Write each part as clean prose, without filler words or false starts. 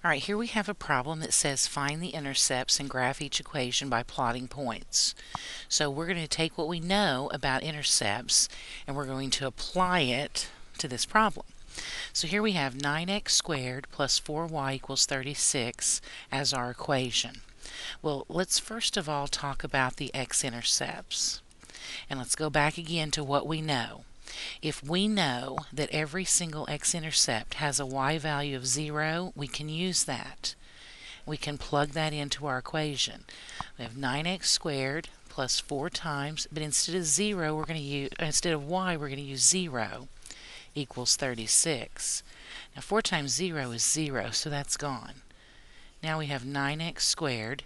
Alright, here we have a problem that says find the intercepts and graph each equation by plotting points. So we're going to take what we know about intercepts and we're going to apply it to this problem. So here we have 9x squared plus 4y equals 36 as our equation. Well, let's first of all talk about the x-intercepts. And let's go back again to what we know. If we know that every single x-intercept has a y value of 0, we can use that. We can plug that into our equation. We have 9x squared plus 4 times, but instead of y, we're going to use 0 equals 36. Now 4 times 0 is 0, so that's gone. Now we have 9x squared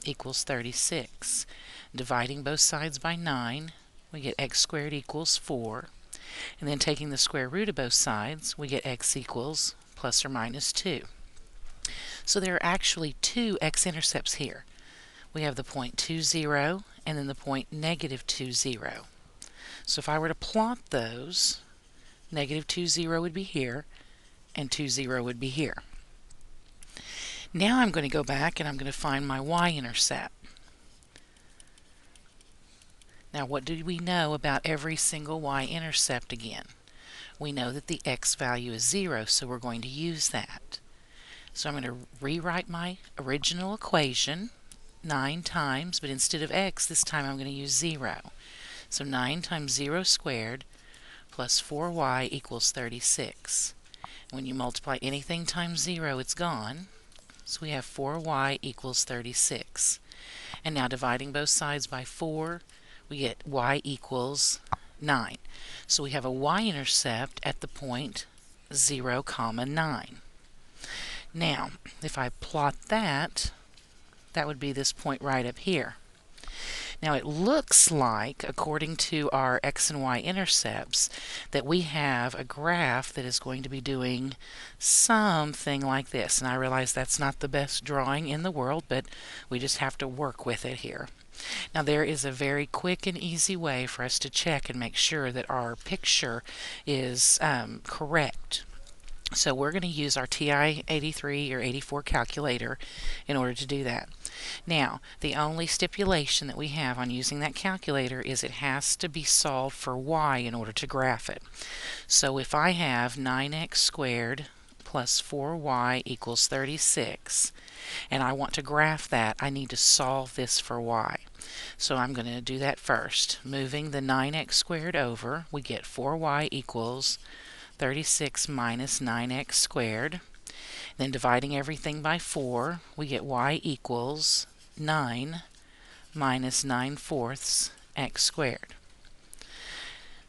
equals 36. Dividing both sides by 9, we get x squared equals 4. And then taking the square root of both sides, we get x equals plus or minus 2. So there are actually two x-intercepts here. We have the point 2, 0, and then the point negative 2, 0. So if I were to plot those, negative 2, 0 would be here, and 2, 0 would be here. Now I'm going to go back and I'm going to find my y-intercept. Now what do we know about every single y-intercept again? We know that the x value is 0, so we're going to use that. So I'm going to rewrite my original equation, 9 times, but instead of x, this time I'm going to use 0. So 9 times 0 squared plus 4y equals 36. When you multiply anything times 0, it's gone. So we have 4y equals 36. And now dividing both sides by 4, we get y equals 9. So we have a y-intercept at the point 0, 9. Now, if I plot that, that would be this point right up here. Now it looks like, according to our x and y intercepts, that we have a graph that is going to be doing something like this. And I realize that's not the best drawing in the world, but we just have to work with it here. Now there is a very quick and easy way for us to check and make sure that our picture is correct. So we're going to use our TI-83 or 84 calculator in order to do that. Now, the only stipulation that we have on using that calculator is it has to be solved for y in order to graph it. So if I have 9x squared plus 4y equals 36, and I want to graph that, I need to solve this for y. So I'm going to do that first. Moving the 9x squared over, we get 4y equals 36 minus 9x squared. Then dividing everything by 4, we get y equals 9 minus 9/4 x squared.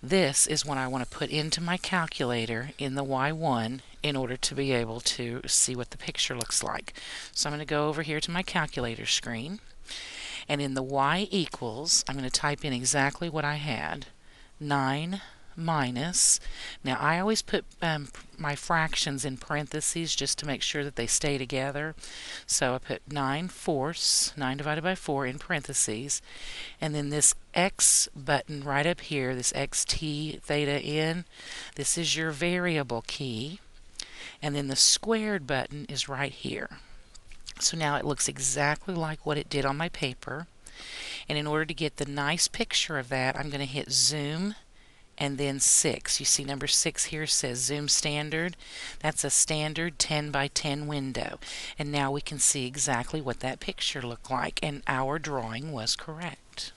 This is what I want to put into my calculator in the y1 in order to be able to see what the picture looks like. So I'm going to go over here to my calculator screen, and in the y equals, I'm going to type in exactly what I had, 9 minus, now I always put my fractions in parentheses just to make sure that they stay together. So I put 9/4, 9 divided by 4 in parentheses, and then this x button right up here, this xt theta n, this is your variable key, and then the squared button is right here. So now it looks exactly like what it did on my paper, and in order to get the nice picture of that, I'm going to hit zoom and then 6. You see number 6 here says zoom standard. That's a standard 10 by 10 window. And now we can see exactly what that picture looked like, and our drawing was correct.